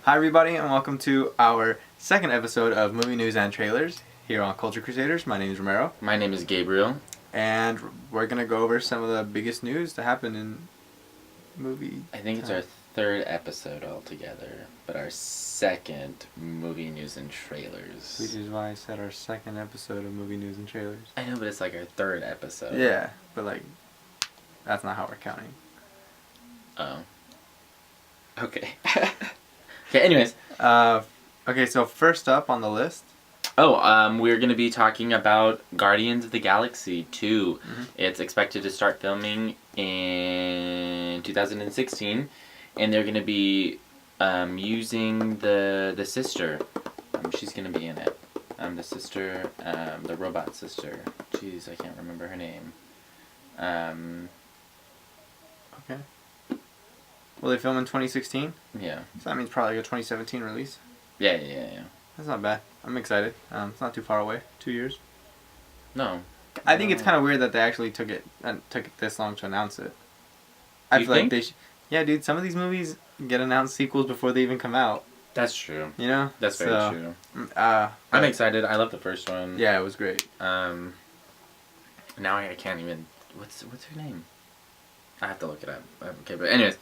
Hi everybody and welcome to our second episode of Movie News and Trailers here on Culture Crusaders. My name is Romero. My name is Gabriel. And we're going to go over some of the biggest news to happen in movie I think it's our third episode altogether, but our second Movie News and Trailers. Which is why I said our second episode of Movie News and Trailers. I know, but it's like our third episode. Yeah, but like, that's not how we're counting. Oh. Okay. Okay, anyways. Okay, so first up on the list. We're going to be talking about Guardians of the Galaxy 2. Mm-hmm. It's expected to start filming in 2016, and they're going to be using the sister. She's going to be in it. The sister, the robot sister. Jeez, I can't remember her name. Okay. Will they film in 2016? Yeah. So that means probably a 2017 release. Yeah. That's not bad. I'm excited. It's not too far away. 2 years. No. I think it's kind of weird that they actually took it this long to announce it. I You feel think? like yeah, dude. Some of these movies get announced sequels before they even come out. That's true. You know. That's very true. I'm excited. I love the first one. Yeah, it was great. Now I can't even. What's her name? I have to look it up. Okay, but anyways.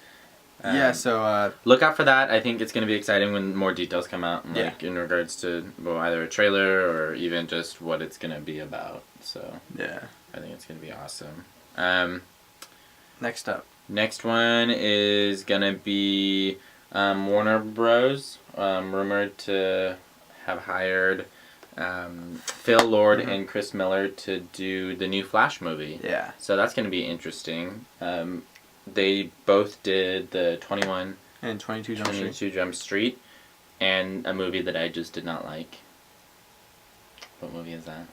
Yeah. So. Look out for that. I think it's going to be exciting when more details come out, like Yeah. in regards to either a trailer or even just what it's going to be about. So Yeah. I think it's going to be awesome. Next up. Next one is going to be Warner Bros. Rumored to have hired Phil Lord and Chris Miller to do the new Flash movie. Yeah. So that's going to be interesting. They both did the 21 And 22 Jump Street. 22 Jump Street, and a movie that I just did not like. What movie is that?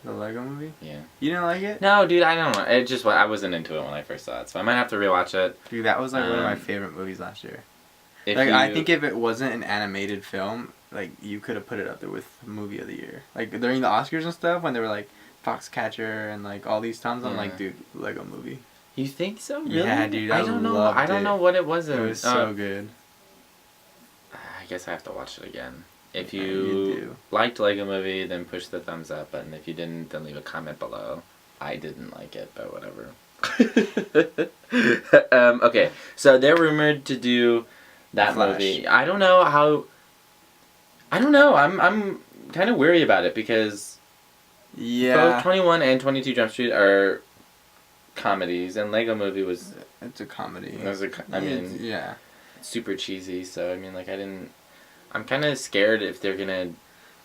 The Lego movie. Yeah. You didn't like it? No, dude, I don't know. It just I wasn't into it when I first saw it, so I might have to rewatch it. Dude, that was like one of my favorite movies last year. If Like you, I think if it wasn't an animated film, like you could have put it up there with movie of the year. Like during the Oscars and stuff when they were like Foxcatcher and like all these times, I'm like, dude, Lego movie. You think so? Really? Yeah, dude. I don't know. loved I don't know what it was. It was so good. I guess I have to watch it again. If You you do. liked Lego Movie, then push the thumbs up button. If you didn't, then leave a comment below. I didn't like it, but whatever. Okay, so they're rumored to do that Flash. movie. I don't know how. I don't know. I'm kind of weary about it because Yeah. both 21 and 22 Jump Street are comedies, and Lego Movie was It's a comedy. yeah, super cheesy. So I mean, like I'm kind of scared if they're gonna.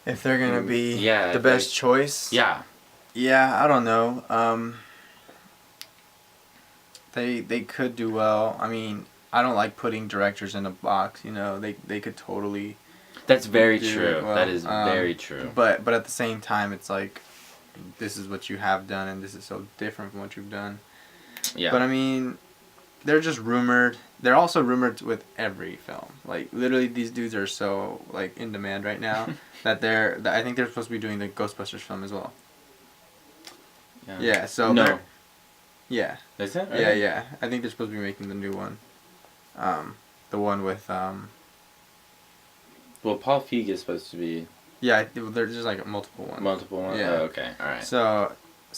If they're gonna be Yeah, the best choice. Yeah. Yeah, I don't know. They could do well. I mean, I don't like putting directors in a box. You know, they could totally. That's very do true. it well. That is very true. But at the same time, it's like, this is what you have done, and this is so different from what you've done. Yeah. But I mean, they're just rumored. They're also rumored with every film. Like literally, these dudes are so like in demand right now that I think they're supposed to be doing the Ghostbusters film as well. Yeah. So no. Yeah. Is it? Yeah. I think they're supposed to be making the new one. The one with Well, Paul Feig is supposed to be. Yeah, there's just like multiple ones. Multiple ones. Yeah. Oh, okay. All right. So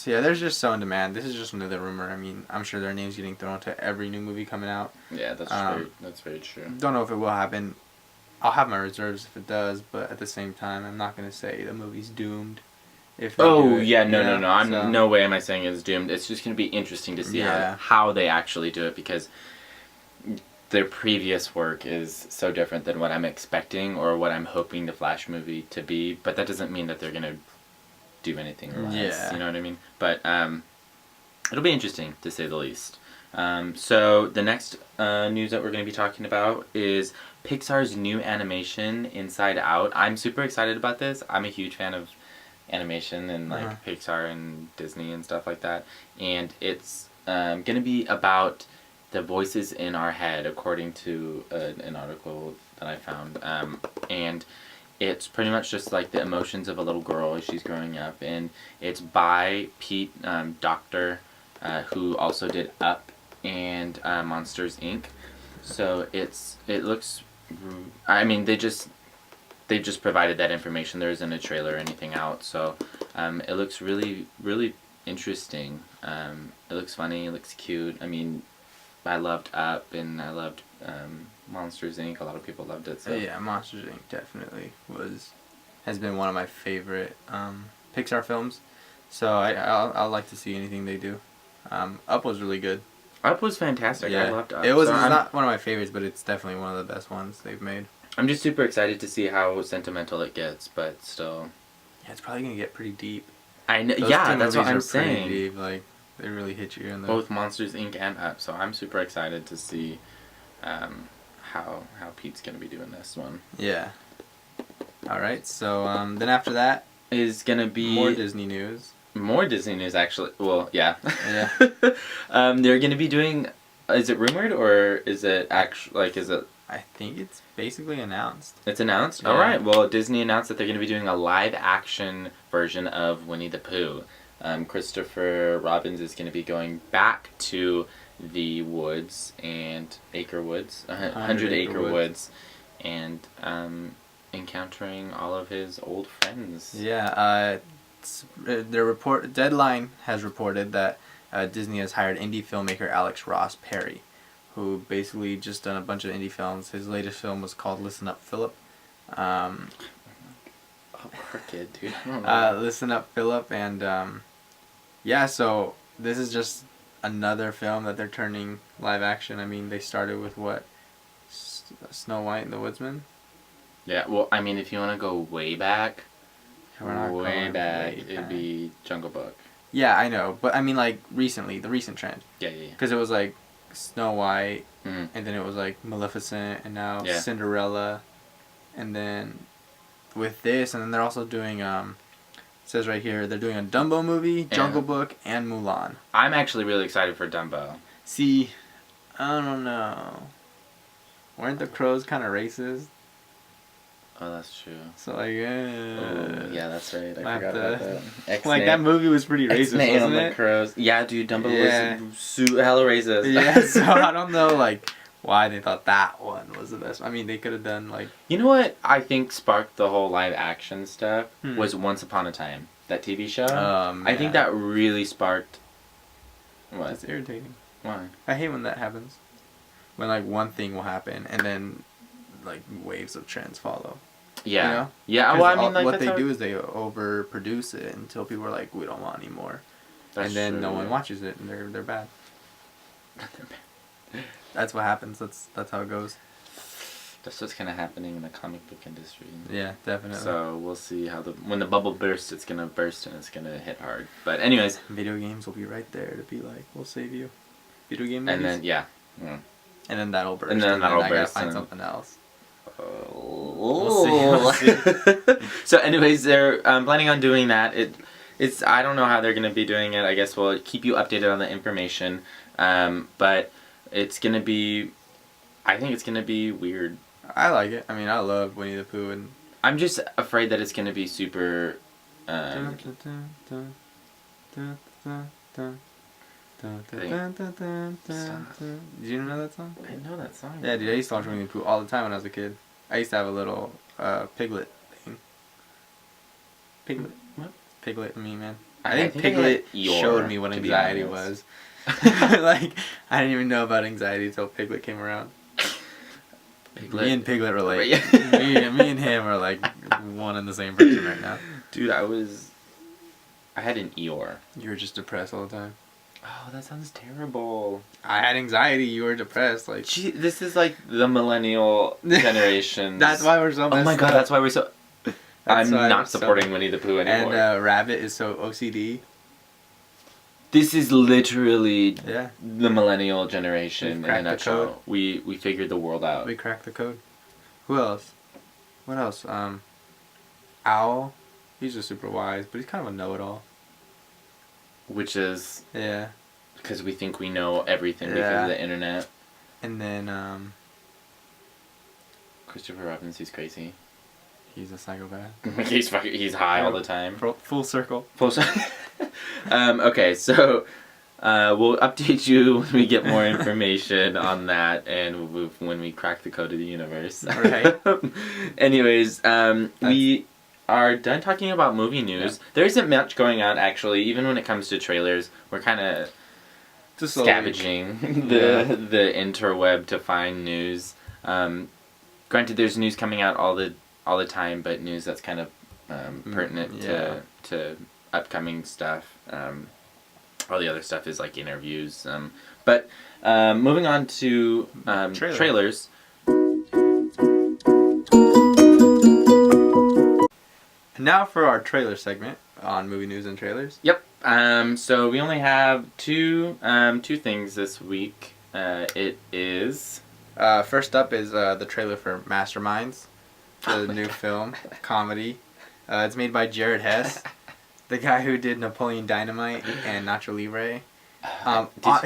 yeah, there's just so in demand. This is just another rumor. I mean, I'm sure their names getting thrown to every new movie coming out. Yeah, that's very true. Don't know if it will happen. I'll have my reserves if it does, but at the same time, I'm not gonna say the movie's doomed. If they do it, yeah, you no. know? I'm So- no way am I saying it's doomed. It's just gonna be interesting to see Yeah. how they actually do it because their previous work is so different than what I'm expecting or what I'm hoping the Flash movie to be. But that doesn't mean that they're gonna do anything less. Yeah. You know what I mean? But it'll be interesting to say the least. So the next news that we're going to be talking about is Pixar's new animation, Inside Out. I'm super excited about this. I'm a huge fan of animation and like Pixar and Disney and stuff like that. And it's going to be about the voices in our head, according to an article that I found. And it's pretty much just like the emotions of a little girl as she's growing up. And it's by Pete Docter, who also did Up and Monsters, Inc. So it looks I mean, they've just provided that information. There isn't a trailer or anything out, so it looks really, really interesting. It looks funny. It looks cute. I mean, I loved Up and I loved Monsters Inc. A lot of people loved it. So Yeah, Monsters Inc. definitely has been one of my favorite Pixar films. So I'll like to see anything they do. Up was really good. Up was fantastic. I loved Up. It's So not one of my favorites, but it's definitely one of the best ones they've made. I'm just super excited to see how sentimental it gets, but still. Yeah, it's probably gonna get pretty deep. I know. Those Yeah, two that's what movies I'm are pretty saying. deep. Like they really hit you in the. Both Monsters Inc. and Up, so I'm super excited to see how Pete's gonna be doing this one. Yeah. All right. So then after that Is gonna be more Disney news. More Disney news, actually. Well, yeah. Yeah. They're gonna be doing. Is it rumored or is it actually is it? I think it's basically announced. It's announced. Yeah. All right. Well, Disney announced that they're gonna be doing a live action version of Winnie the Pooh. Christopher Robbins is gonna be going back to the woods and Acre Woods, 100 Acre Woods, and encountering all of his old friends. Yeah. Deadline has reported that Disney has hired indie filmmaker Alex Ross Perry, who basically just done a bunch of indie films. His latest film was called Listen Up, Philip. Oh, poor kid, dude. I don't know. Listen Up, Philip, and yeah. So this is just another film that they're turning live action. I mean, they started with what? Snow White and the Woodsman. Yeah. Well, I mean, if you want to go way back, We're not going way it'd back. be Jungle Book. Yeah, I know, but I mean, like recently, the recent trend. Yeah. Because it was like Snow White, Mm-hmm. and then it was like Maleficent, and now Yeah. Cinderella, and then with this, and then they're also doing it says right here they're doing a Dumbo movie, Jungle Book, and Mulan. I'm actually really excited for Dumbo. See, I don't know. Weren't the crows kind of racist? Oh, that's true. So like, Oh, yeah, that's right. I might forgot have about to- that. like that movie was pretty racist, X-Nay wasn't on the it? crows. Yeah, dude, Dumbo Yeah. was hella racist. Yeah, so I don't know like why they thought that one was the best. I mean, they could have done like. You know what I think sparked the whole live action stuff Hmm. was Once Upon a Time, that TV show. I think Yeah. that really sparked. What? It's irritating. Why? I hate when that happens. When like one thing will happen and then like waves of trends follow. Yeah. You know? Yeah. 'Cause Well, I mean, like what that's they how- do is they overproduce it until people are like, we don't want any more, and then no one watches it and they're bad. That's what happens. That's how it goes. That's what's kind of happening in the comic book industry. Yeah, definitely. So we'll see how when the bubble bursts, it's gonna burst and it's gonna hit hard. But anyways, Video games will be right there to be like, we'll save you. Video game movies. and then yeah. Mm. And then that'll burst. And then that'll I gotta burst find and- something else. We'll see. So, anyways, they're planning on doing that. It's I don't know how they're gonna be doing it. I guess we'll keep you updated on the information. But it's gonna be. I think it's gonna be weird. I like it. I mean, I love Winnie the Pooh and. I'm just afraid that it's gonna be super. Did you know that song? I know that song. Yeah, dude. I used to watch Winnie the Pooh all the time when I was a kid. I used to have a little piglet thing. Piglet. What? Piglet. I mean, man. I I think think I Piglet had Eeyore, showed me what to be anxiety honest. was. Like, I didn't even know about anxiety until Piglet came around. Piglet. Me and Piglet relate. Yeah. me and him are like one and the same person right now. Dude, I had an Eeyore. You were just depressed all the time. Oh, that sounds terrible. I had anxiety. You were depressed. Like, Gee, this is like the millennial generation. that's why we're so. Oh my messed god, up. that's why we're so. That's I'm why we're not so- supporting Winnie the Pooh anymore. And Rabbit is so OCD. This is literally Yeah, the millennial generation We've in a cracked the nutshell. code. We figured the world out. we cracked the code. Who else? What else? Owl. He's just super wise, but he's kind of a know-it-all. Which is Yeah. because we think we know everything because Yeah. of the internet. And then Christopher Robbins, he's crazy. he's a psychopath. He's high all the time. Full circle. Okay, so we'll update you when we get more information on that and when we crack the code of the universe. Right. Anyways, we are done talking about movie news. Yeah. There isn't much going on, actually. Even when it comes to trailers, we're kind of scavenging the interweb to find news. Granted, there's news coming out all the time, but news that's kind of pertinent to upcoming stuff. All the other stuff is like interviews. But moving on to trailers. Now for our trailer segment on movie news and trailers. Yep. So we only have two things this week. It is first up is the trailer for Masterminds, the new film comedy. It's made by Jared Hess, the guy who did Napoleon Dynamite and Nacho Libre.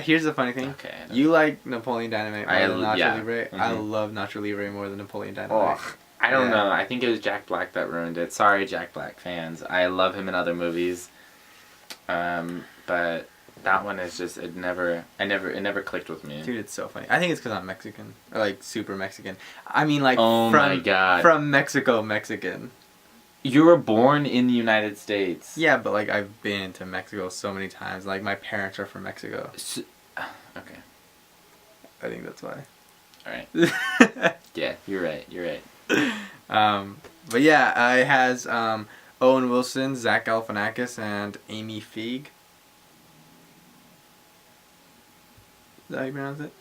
Here's the funny thing. Okay, you like Napoleon Dynamite more than Nacho Libre. Mm-hmm. I love Nacho Libre more than Napoleon Dynamite. Oh, I don't know. I think it was Jack Black that ruined it. Sorry, Jack Black fans. I love him in other movies. But that one is just it never clicked with me. Dude, it's so funny. I think it's because I'm Mexican, or like super Mexican. I mean, like my God, from Mexican. You were born in the United States. Yeah, but like I've been to Mexico so many times. Like my parents are from Mexico. Okay. I think that's why. All right. Yeah, you're right. But yeah, it has Owen Wilson, Zach Galifianakis, and Amy Feig. Is that how you pronounce it?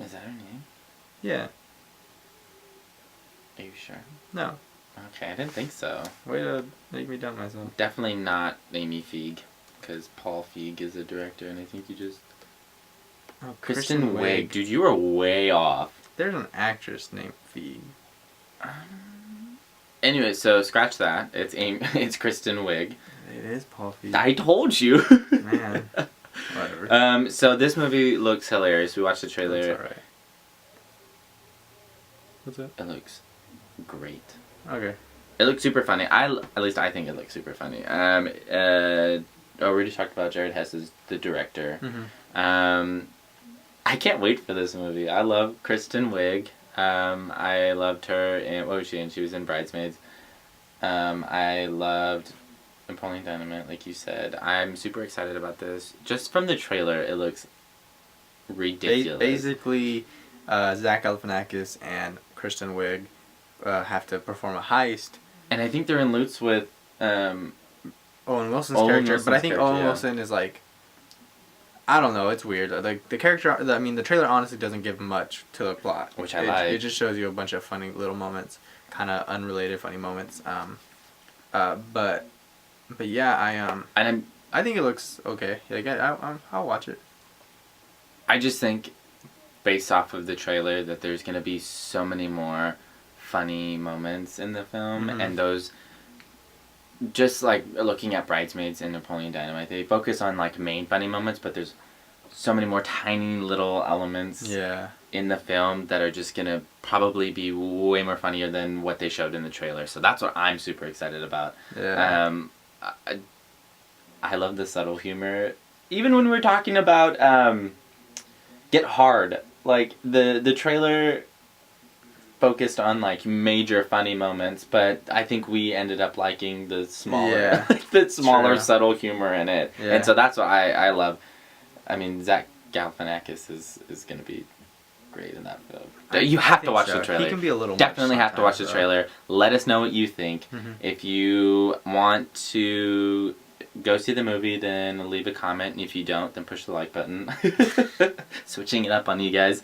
Is that her name? Yeah. Are you sure? No. Okay, I didn't think so. Way to make me doubt myself. Definitely not Amy Feig, because Paul Feig is a director, and I think you just... Oh, Kristen Wiig. Dude, you were way off. There's an actress named Feig. Anyway, so scratch that. It's Kristen Wiig. It is Paul Feig. I told you. Man. Whatever. So this movie looks hilarious. We watched the trailer. It's alright. What's that? It looks great. Okay. It looks super funny. At least I think it looks super funny. We already talked about Jared Hess as the director. Mm-hmm. I can't wait for this movie. I love Kristen Wiig. I loved her in, what was she in? She was in Bridesmaids. I loved Napoleon Dynamite, like you said. I'm super excited about this. Just from the trailer, it looks ridiculous. Basically, Zach Galifianakis and Kristen Wiig have to perform a heist. And I think they're in loots with Owen Wilson's character, but I think Owen Wilson is like, I don't know, it's weird. Like the character, the trailer honestly doesn't give much to the plot, which I like. It just shows you a bunch of funny little moments, kind of unrelated funny moments. But yeah, I think it looks okay. Like I'll watch it. I just think, based off of the trailer, that there's gonna be so many more funny moments in the film, and those. Just like looking at Bridesmaids and Napoleon Dynamite, they focus on like main funny moments, but there's so many more tiny little elements in the film that are just gonna probably be way more funnier than what they showed in the trailer. So that's what I'm super excited about. Yeah. I love the subtle humor. Even when we're talking about Get Hard, like the trailer focused on like major funny moments, but I think we ended up liking the smaller, subtle humor in it, and so that's what I love. I mean, Zach Galifianakis is gonna be great in that film. You have to watch the trailer. He can be a little definitely have to watch the trailer. Let us know what you think. If you want to go see the movie, then leave a comment, and if you don't, then push the like button. Switching it up on you guys.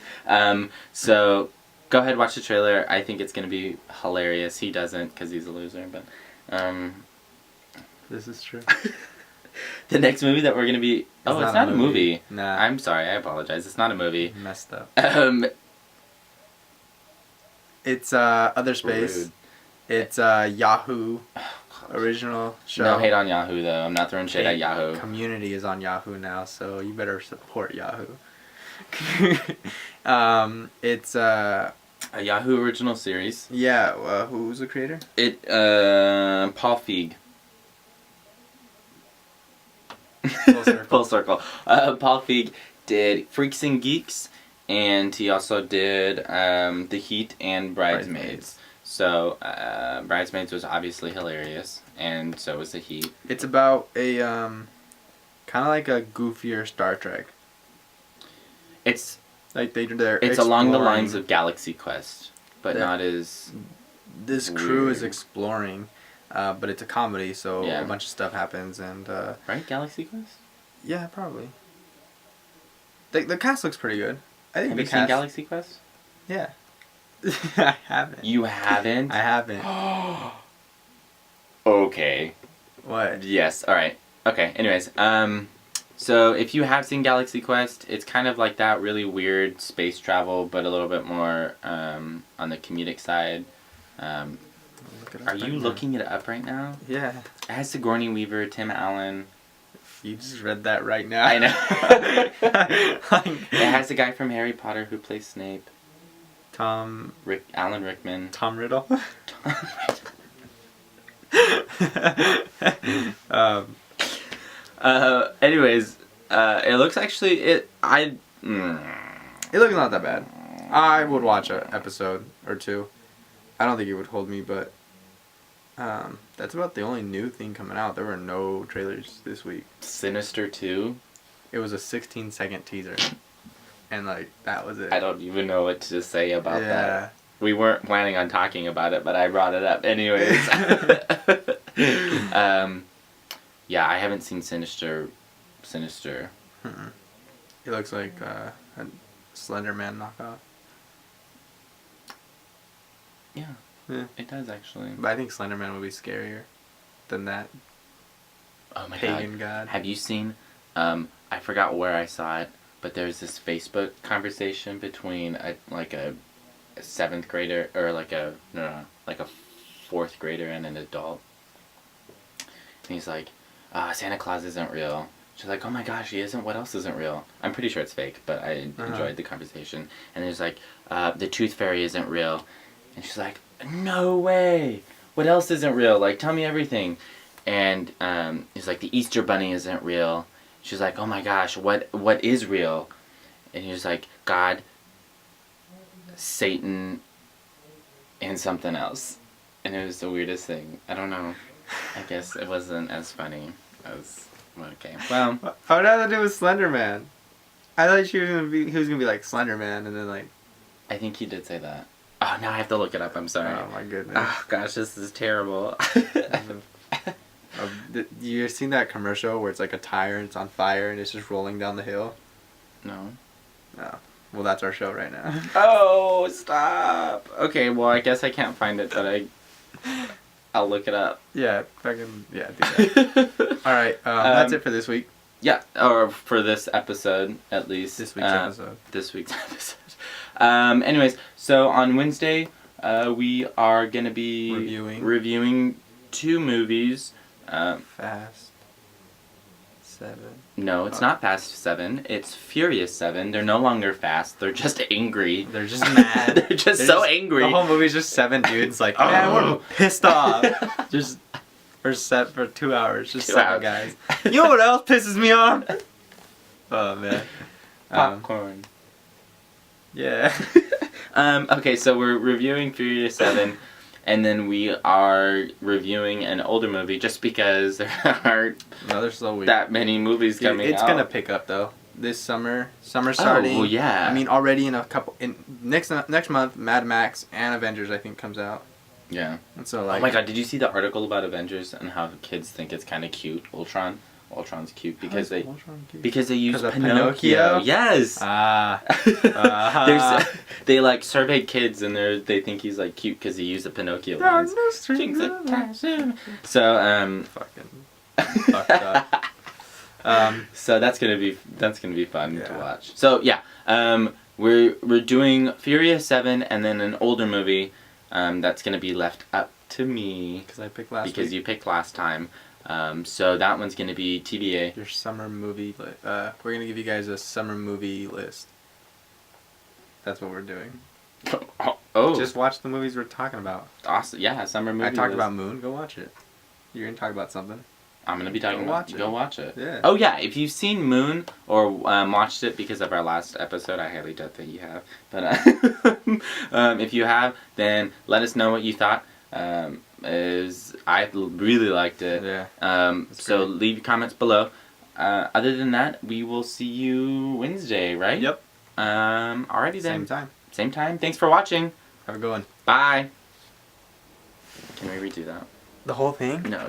So. Go ahead, watch the trailer. I think it's going to be hilarious. He doesn't because he's a loser, but... This is true. The next movie that we're going to be... It's not a movie. Nah. I'm sorry, I apologize. It's not a movie. Messed up. It's Other Space. Rude. It's Yahoo original show. No hate on Yahoo, though. I'm not throwing shade at Yahoo. Community is on Yahoo now, so you better support Yahoo. It's a Yahoo original series. Yeah, who's the creator? Paul Feig. Full circle. full circle. Paul Feig did Freaks and Geeks, and he also did The Heat and Bridesmaids. So, Bridesmaids was obviously hilarious, and so was The Heat. It's about a, kind of like a goofier Star Trek. It's like they're It's along the lines of Galaxy Quest, but not as this weird. crew is exploring, but it's a comedy, so Yeah. a bunch of stuff happens, and right, Galaxy Quest. Yeah, probably. The cast looks pretty good. I think Have the you cast. seen Galaxy Quest? Yeah. I haven't. You haven't? I haven't. Okay. What? Yes. All right. Okay. Anyways, so if you have seen Galaxy Quest, it's kind of like that really weird space travel, but a little bit more on the comedic side. Are you looking it up right now? Yeah. It has Sigourney Weaver, Tim Allen. You just read that right now. I know. It has the guy from Harry Potter who plays Snape. Alan Rickman. Tom Riddle. Anyways, it looks actually It looks not that bad. I would watch an episode or two. I don't think it would hold me, but that's about the only new thing coming out. There were no trailers this week. Sinister 2. It was a 16-second teaser, and like that was it. I don't even know what to say about that. We weren't planning on talking about it, but I brought it up anyways. Yeah, I haven't seen Sinister. Mm-mm. It looks like a Slender Man knockoff. Yeah, it does actually. But I think Slender Man would be scarier than that. Oh my pagan god. Have you seen? I forgot where I saw it, but there's this Facebook conversation between a 7th grader or like a fourth grader and an adult. And he's like, Santa Claus isn't real. She's like, oh my gosh, he isn't? What else isn't real? I'm pretty sure it's fake, but I enjoyed the conversation. And there's like, the Tooth Fairy isn't real. And she's like, no way! What else isn't real? Like, tell me everything. And he's like, the Easter Bunny isn't real. She's like, oh my gosh, what is real? And he's like, God, Satan, and something else. And it was the weirdest thing. I don't know. I guess it wasn't as funny as... Okay, well... How did that do with Slender Man? I thought he was gonna be like Slender Man, and then like... I think he did say that. Oh, now I have to look it up, I'm sorry. Oh my goodness. Oh gosh, this is terrible. You seen that commercial where it's like a tire and it's on fire and it's just rolling down the hill? No. No. Well, that's our show right now. Oh, stop! Okay, well, I guess I can't find it, but I'll look it up. Yeah, do that. Alright, that's it for this week. Yeah, or for this episode, at least. This week's episode. This week's episode. Anyways, so on Wednesday, we are going to be reviewing 2 movies. Fast 7. No, it's not Fast 7. It's Furious 7. They're no longer fast. They're just angry. They're just mad. They're just so angry. The whole movie's just 7 dudes like, man, we're pissed off. Just we're set for 2 hours. Just 7 guys. You know what else pisses me off? Oh man. Popcorn. Yeah. Okay, so we're reviewing Furious 7. And then we are reviewing an older movie just because there aren't that many movies coming out. It's going to pick up, though. This summer starting. Oh, well, yeah. I mean, already next month, Mad Max and Avengers, I think, comes out. Yeah. And so, oh my god, did you see the article about Avengers and how kids think it's kind of cute? Ultron's cute because they use Pinocchio. Yes. They like surveyed kids and they think he's like cute because he used a Pinocchio lines. So fucked up. So that's gonna be fun to watch. So yeah, we're doing Furious 7 and then an older movie that's gonna be left up to me because I picked last because you picked last time. So that one's going to be TBA. Your summer movie. We're going to give you guys a summer movie list. That's what we're doing. Oh. Just watch the movies we're talking about. Awesome. Yeah, summer movie I talked list. about Moon. Go watch it. You're going to talk about something. I'm gonna be talking about it. Go watch it. Yeah. Oh yeah, if you've seen Moon or watched it because of our last episode, I highly doubt that you have. But if you have, then let us know what you thought. I really liked it. Yeah. So great. leave your comments below. Other than that, we will see you Wednesday, right? Yep. Alrighty then. Same time. Same time. Thanks for watching. Have a good one. Bye. Can we redo that? The whole thing? No.